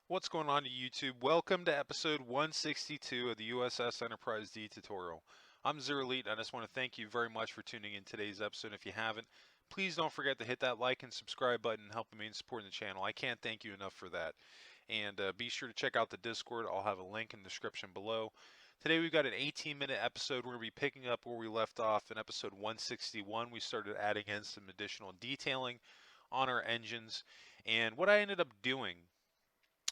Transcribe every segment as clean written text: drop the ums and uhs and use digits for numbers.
What's going on to YouTube? Welcome to episode 162 of the U.S.S. Enterprise D tutorial. I'm Zero Elite, and I just want to thank you very much for tuning in today's episode. If you haven't, please don't forget to hit that like and subscribe button, helping me in supporting the channel. I can't thank you enough for that. And be sure to check out the Discord. I'll have a link in the description below. Today we've got an 18-minute episode. We're going to be picking up where we left off in episode 161. We started adding in some additional detailing on our engines. And what I ended up doing,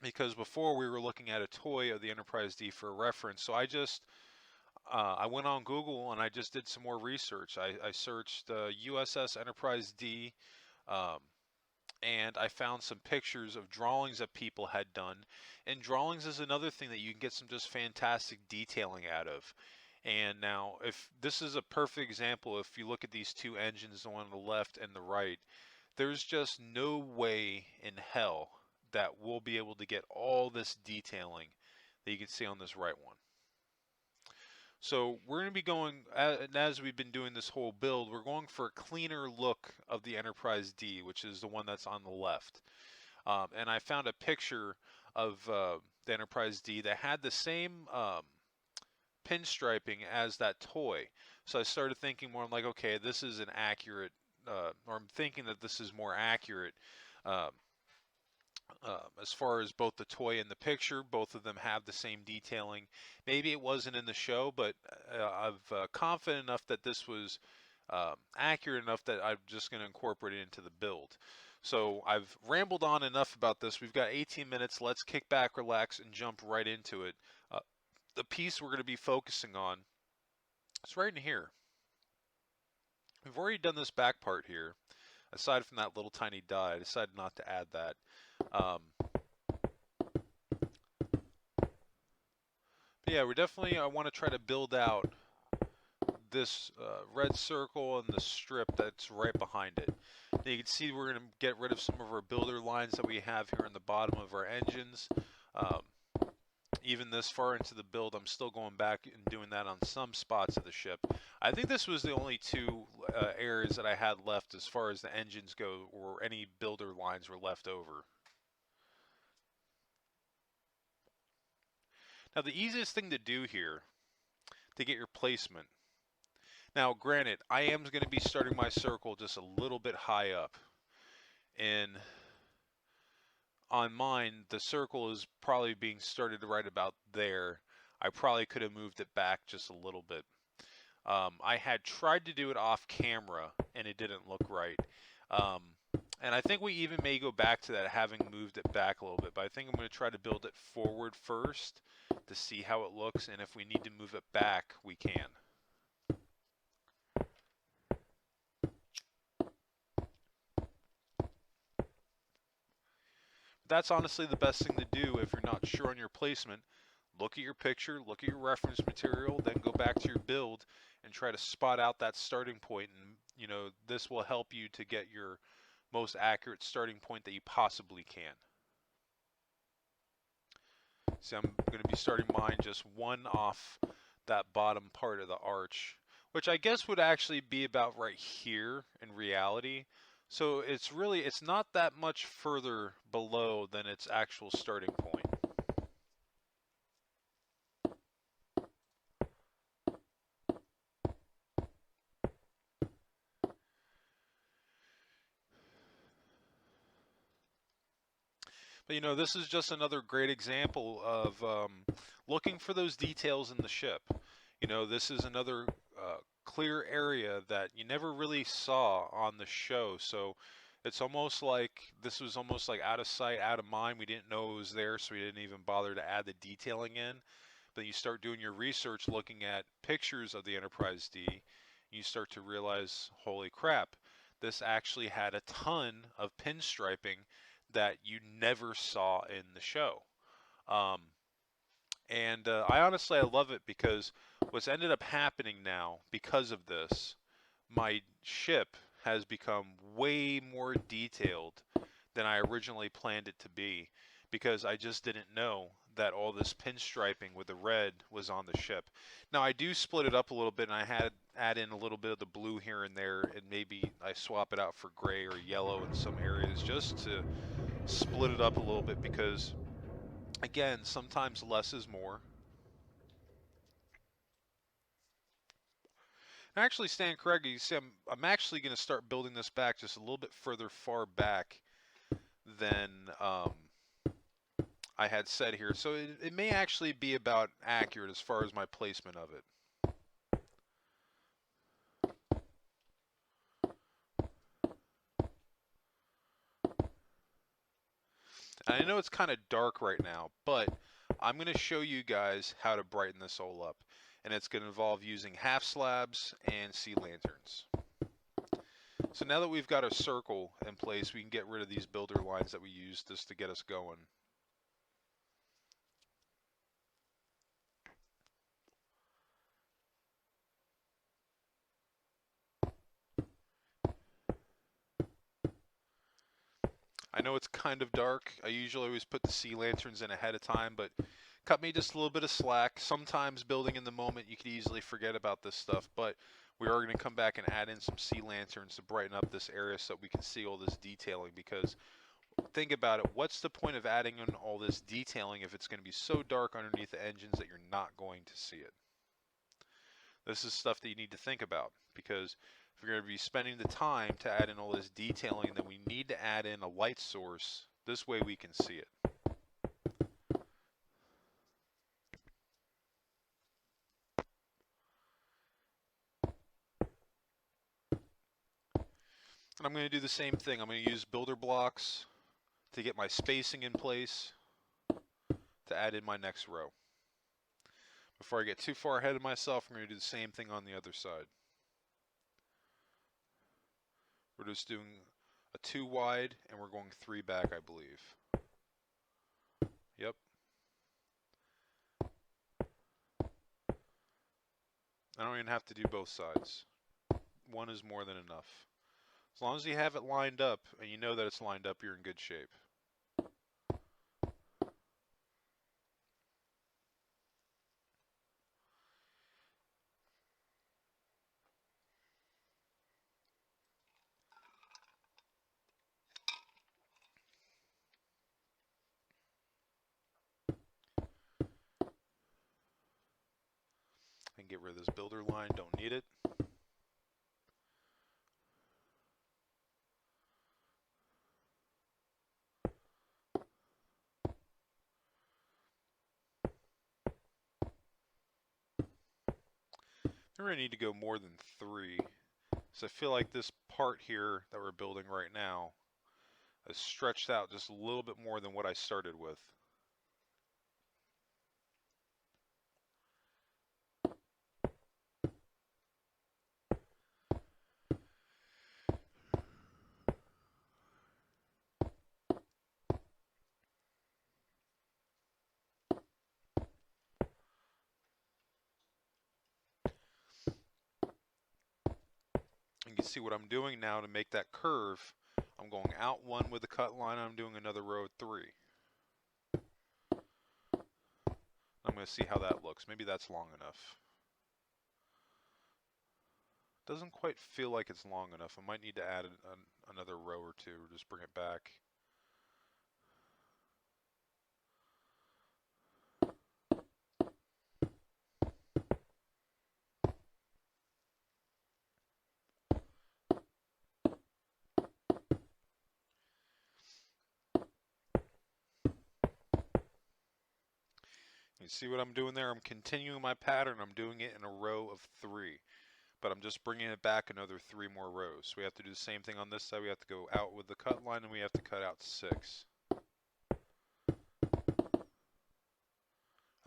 because before we were looking at a toy of the Enterprise D for reference, so I went on Google and I just did some more research. I searched U.S.S. Enterprise D, um, and I found some pictures of drawings that people had done. And drawings is another thing that you can get some just fantastic detailing out of. And now, if this is a perfect example, if you look at these two engines, the one on the left and the right, there's just no way in hell that we'll be able to get all this detailing that you can see on this right one. So we're going to be going, as we've been doing this whole build, we're going for a cleaner look of the Enterprise D, which is the one that's on the left. And I found a picture of the Enterprise D that had the same pinstriping as that toy. So I started thinking more, I'm like, okay, this is an accurate, or I'm thinking that this is more accurate. Um, as far as both the toy and the picture, both of them have the same detailing. Maybe it wasn't in the show, but I'm confident enough that this was accurate enough that I'm just going to incorporate it into the build. So I've rambled on enough about this. We've got 18 minutes. Let's kick back, relax, and jump right into it. The piece we're going to be focusing on is right in here. We've already done this back part here. Aside from that little tiny die, I decided not to add that. But yeah, we're definitely, I want to try to build out this red circle and the strip that's right behind it. Now you can see we're going to get rid of some of our builder lines that we have here in the bottom of our engines. Even this far into the build, I'm still going back and doing that on some spots of the ship. I think this was the only two areas that I had left as far as the engines go, or any builder lines were left over. Now the easiest thing to do here to get your placement. Now granted, I am going to be starting my circle just a little bit high up. And on mine, the circle is probably being started right about there. I probably could have moved it back just a little bit. I had tried to do it off camera and it didn't look right. And I think we even may go back to that, having moved it back a little bit. But I think I'm going to try to build it forward first to see how it looks. And if we need to move it back, we can. That's honestly the best thing to do if you're not sure on your placement. Look at your picture, look at your reference material, then go back to your build and try to spot out that starting point. And, you know, this will help you to get your most accurate starting point that you possibly can. See, I'm going to be starting mine just one off that bottom part of the arch, which I guess would actually be about right here in reality. So it's really, it's not that much further below than its actual starting point. But you know, this is just another great example of looking for those details in the ship. You know, this is another clear area that you never really saw on the show. So it's almost like this was almost like out of sight, out of mind. We didn't know it was there, so we didn't even bother to add the detailing in. But you start doing your research, looking at pictures of the Enterprise D, you start to realize, holy crap, this actually had a ton of pinstriping that you never saw in the show. Um, and I honestly, I love it because what's ended up happening now because of this, my ship has become way more detailed than I originally planned it to be, because I just didn't know that all this pinstriping with the red was on the ship. Now I do split it up a little bit, and I had add in a little bit of the blue here and there, and maybe I swap it out for gray or yellow in some areas just to split it up a little bit, because Again, sometimes less is more. And actually, stand corrected. You see, I'm actually going to start building this back just a little bit further far back than I had said here. So it may actually be about accurate as far as my placement of it. And I know it's kind of dark right now, but I'm going to show you guys how to brighten this all up. And it's going to involve using half slabs and sea lanterns. So now that we've got a circle in place, we can get rid of these builder lines that we used just to get us going. I know it's kind of dark. I usually always put the sea lanterns in ahead of time, but cut me just a little bit of slack. Sometimes building in the moment, you could easily forget about this stuff, but we are going to come back and add in some sea lanterns to brighten up this area so that we can see all this detailing, because think about it, what's the point of adding in all this detailing if it's going to be so dark underneath the engines that you're not going to see it? This is stuff that you need to think about, because if you're going to be spending the time to add in all this detailing, then we need to add in a light source. This way we can see it. And I'm going to do the same thing. I'm going to use builder blocks to get my spacing in place to add in my next row. Before I get too far ahead of myself, I'm going to do the same thing on the other side. We're just doing a 2 wide and we're going 3 back, I believe. Yep. I don't even have to do both sides. One is more than enough. As long as you have it lined up and you know that it's lined up, you're in good shape. And get rid of this builder line, don't need it. We're going to need to go more than 3. So I feel like this part here that we're building right now is stretched out just a little bit more than what I started with. You can see what I'm doing now to make that curve. I'm going out 1 with the cut line, I'm doing another row of 3. I'm going to see how that looks. Maybe that's long enough. Doesn't quite feel like it's long enough. I might need to add another row or 2 or just bring it back. You see what I'm doing there? I'm continuing my pattern. I'm doing it in a row of 3. But I'm just bringing it back another 3 more rows. We have to do the same thing on this side. We have to go out with the cut line and we have to cut out 6. I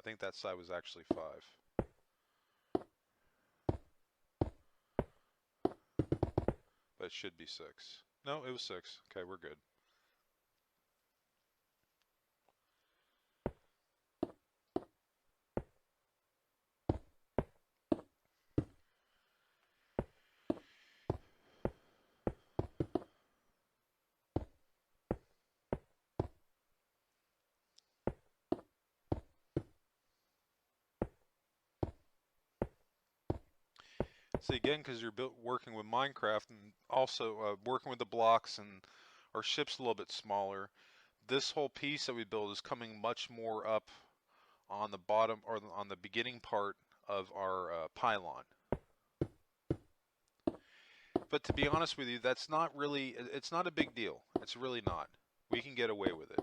think that side was actually 5. But it should be 6. No, it was 6. Okay, we're good. See, again, because you're working with Minecraft and also working with the blocks, and our ship's a little bit smaller, this whole piece that we build is coming much more up on the bottom or on the beginning part of our pylon. But to be honest with you, that's not really, it's not a big deal. It's really not. We can get away with it.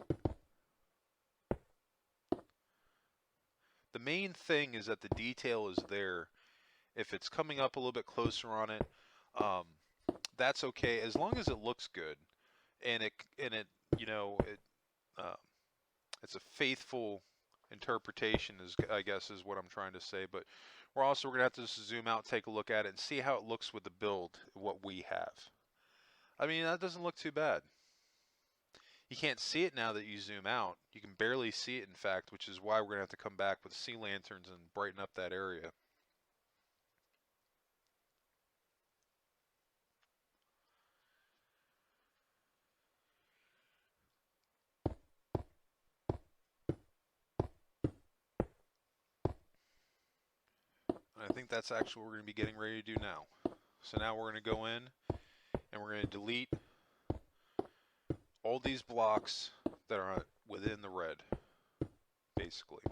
The main thing is that the detail is there. If it's coming up a little bit closer on it, um, that's okay as long as it looks good and it you know it it's a faithful interpretation is I guess is what I'm trying to say. But we're gonna have to just zoom out, take a look at it, and see how it looks with the build what we have. I mean, that doesn't look too bad. You can't see it now that you zoom out. You can barely see it, in fact, which is why we're gonna have to come back with sea lanterns and brighten up that area. And I think that's actually what we're going to be getting ready to do now. So now we're going to go in and we're going to delete all these blocks that are within the red, basically.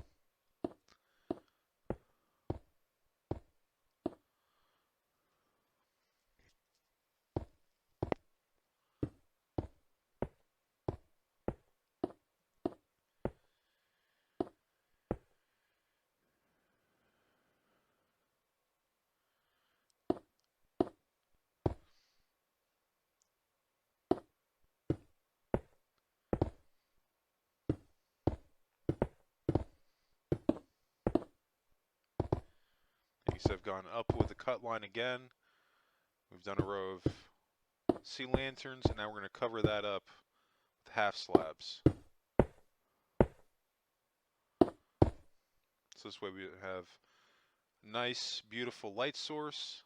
So I've gone up with the cut line again. We've done a row of sea lanterns, and now we're going to cover that up with half slabs. So this way we have a nice, beautiful light source.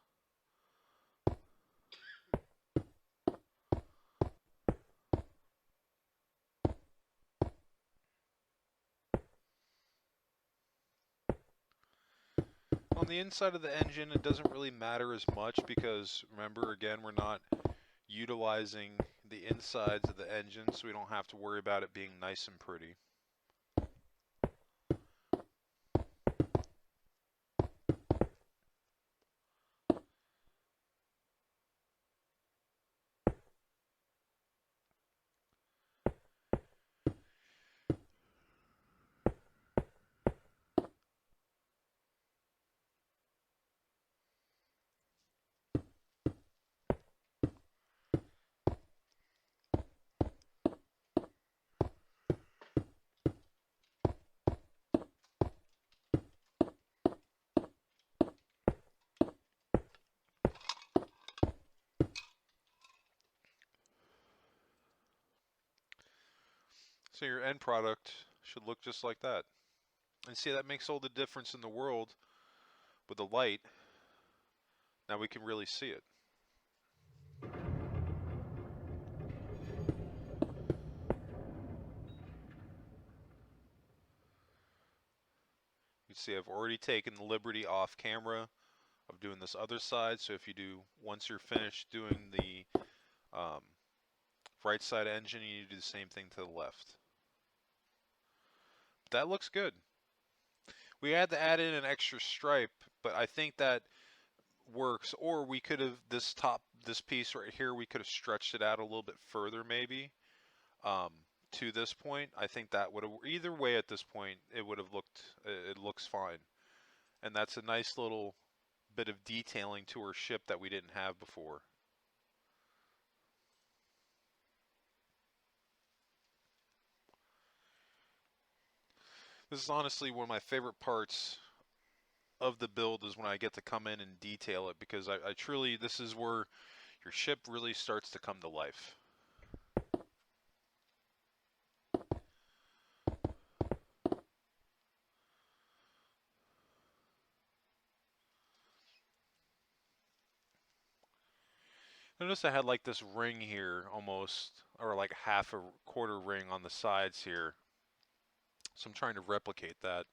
On the inside of the engine, it doesn't really matter as much because, remember, again, we're not utilizing the insides of the engine, so we don't have to worry about it being nice and pretty. So your end product should look just like that. And see, that makes all the difference in the world with the light. Now we can really see it. You see I've already taken the liberty off camera of doing this other side. So if you do, once you're finished doing the right side engine, you need to do the same thing to the left. But that looks good. We had to add in an extra stripe, but I think that works. Or we could have this piece right here, we could have stretched it out a little bit further maybe to this point. I think that would have, either way at this point, it would have looked, it looks fine. And that's a nice little bit of detailing to our ship that we didn't have before. This is honestly one of my favorite parts of the build, is when I get to come in and detail it, because I truly, this is where your ship really starts to come to life. Notice I had like this ring here almost, or like half a quarter ring on the sides here. So I'm trying to replicate that.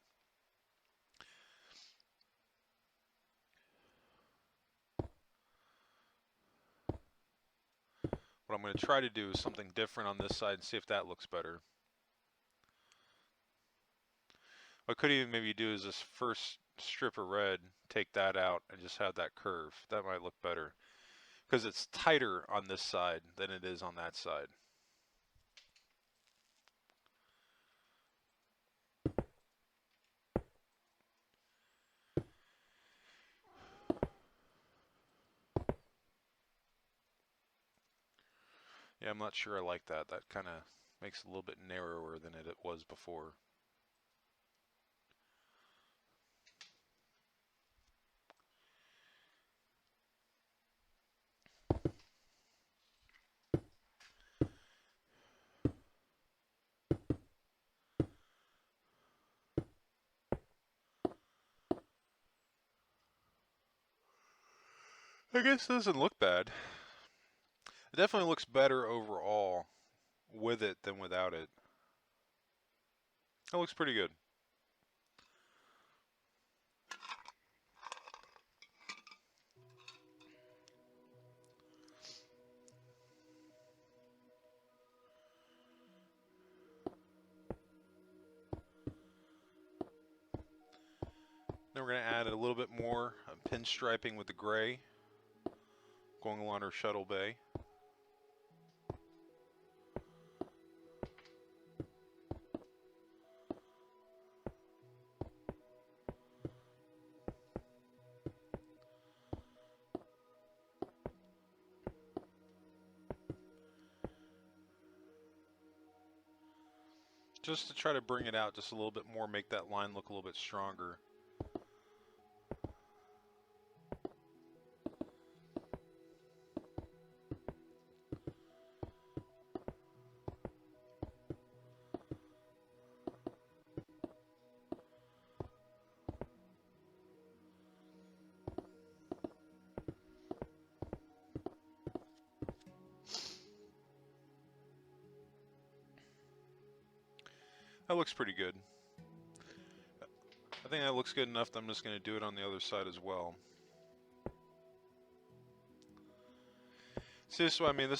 What I'm going to try to do is something different on this side and see if that looks better. What I could even maybe do is this first strip of red, take that out and just have that curve. That might look better because it's tighter on this side than it is on that side. Yeah, I'm not sure I like that. That kind of makes it a little bit narrower than it was before. I guess it doesn't look bad. It definitely looks better overall with it than without it. It looks pretty good. Then we're going to add a little bit more pinstriping with the gray going along our shuttle bay. Just to try to bring it out just a little bit more, make that line look a little bit stronger. That looks pretty good. I think that looks good enough that I'm just going to do it on the other side as well. See, this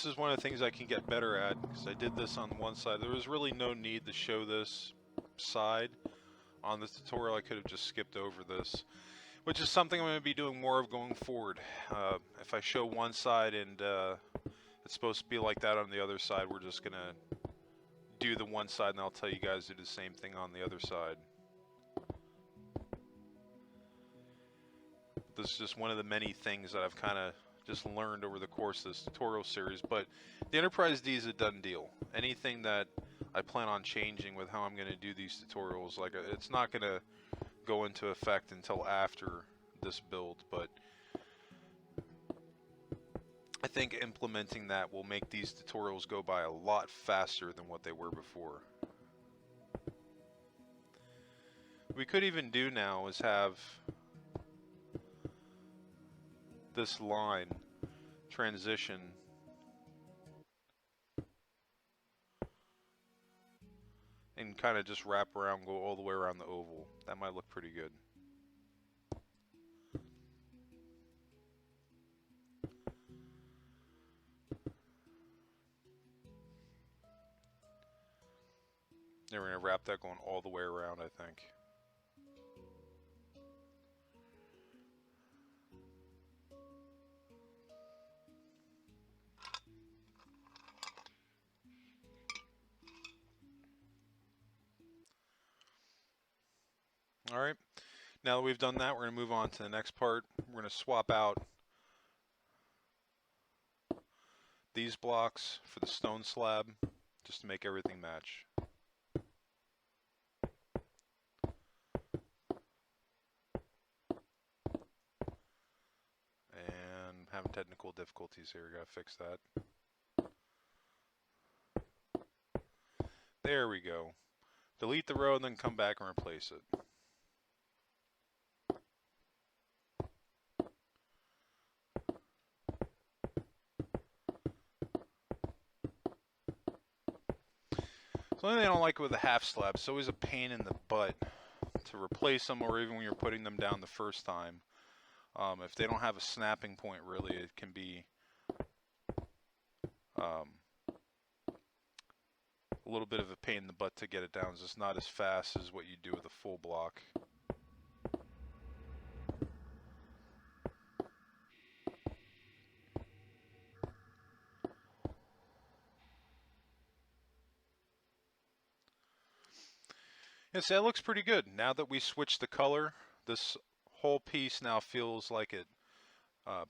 is one of the things I can get better at, because I did this on one side. There was really no need to show this side on this tutorial. I could have just skipped over this, which is something I'm going to be doing more of going forward. If I show one side and it's supposed to be like that on the other side, we're just going to do the one side and I'll tell you guys to do the same thing on the other side. This is just one of the many things that I've kind of just learned over the course of this tutorial series, but the Enterprise D is a done deal. Anything that I plan on changing with how I'm going to do these tutorials, like it's not going to go into effect until after this build, but I think implementing that will make these tutorials go by a lot faster than what they were before. What we could even do now is have this line transition and kind of just wrap around, go all the way around the oval. That might look pretty good. Then we're going to wrap that going all the way around, I think. Alright, now that we've done that, we're going to move on to the next part. We're going to swap out these blocks for the stone slab, just to make everything match. And I'm having technical difficulties here, gotta fix that. There we go. Delete the row and then come back and replace it. So the only thing I don't like with the half slabs, it's always a pain in the butt to replace them, or even when you're putting them down the first time. If they don't have a snapping point, really, it can be a a little bit of a pain in the butt to get it down. It's just not as fast as what you do with a full block. Yeah, so that looks pretty good. Now that we switched the color, this whole piece now feels like it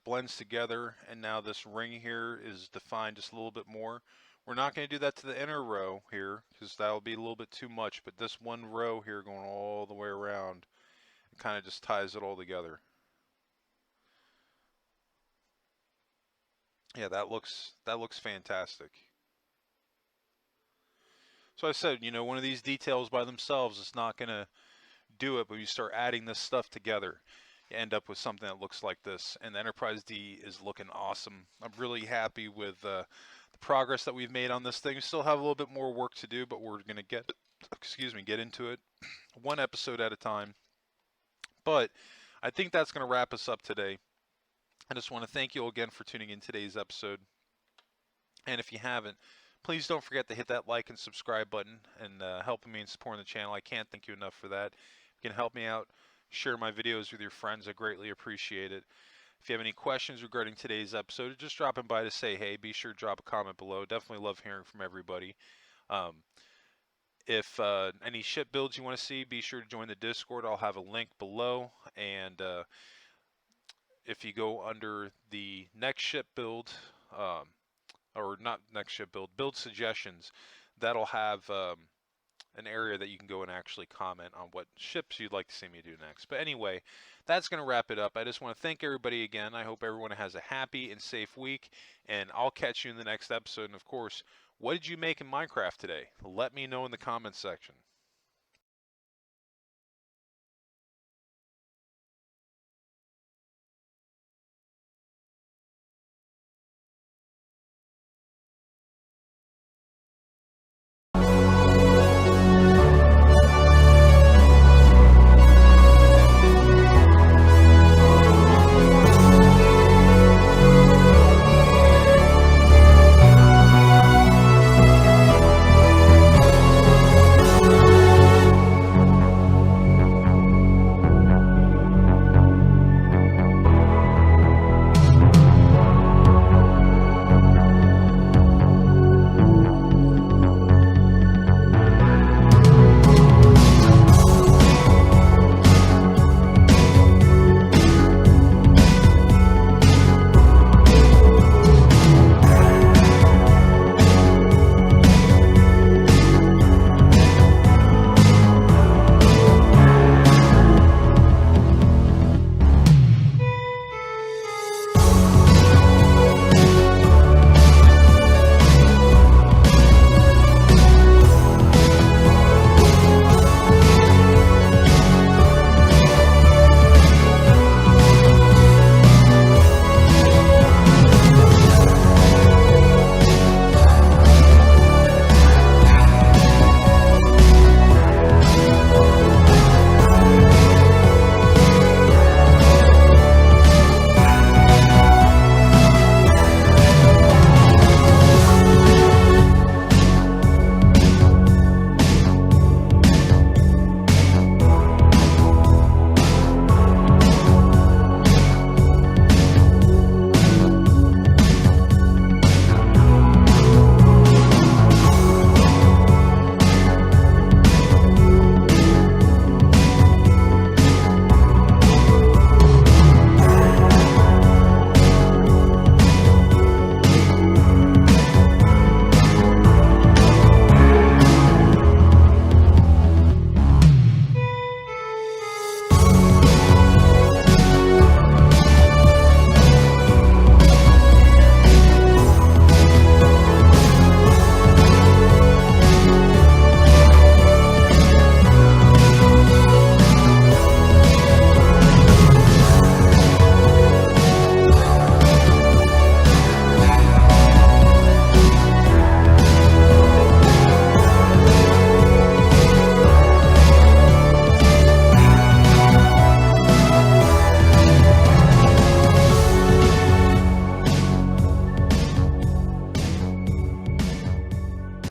blends together, and now this ring here is defined just a little bit more. We're not going to do that to the inner row here because that'll be a little bit too much, but this one row here going all the way around, it kind of just ties it all together. Yeah, that looks fantastic. So I said, you know, one of these details by themselves is not going to do it, but you start adding this stuff together, you end up with something that looks like this. And the Enterprise D is looking awesome. I'm really happy with the progress that we've made on this thing. We still have a little bit more work to do, but we're going to get into it one episode at a time. But I think that's going to wrap us up today. I just want to thank you all again for tuning in today's episode. And if you haven't, please don't forget to hit that like and subscribe button and helping me and supporting the channel. I can't thank you enough for that. If you can help me out, share my videos with your friends. I greatly appreciate it. If you have any questions regarding today's episode, or just dropping by to say hey, be sure to drop a comment below. Definitely love hearing from everybody. If any ship builds you want to see, be sure to join the Discord. I'll have a link below. And if you go under the next ship build, or not next ship build suggestions, that'll have an area that you can go and actually comment on what ships you'd like to see me do next. But anyway, that's going to wrap it up. I just want to thank everybody again. I hope everyone has a happy and safe week, and I'll catch you in the next episode. And of course, what did you make in Minecraft today? Let me know in the comments section.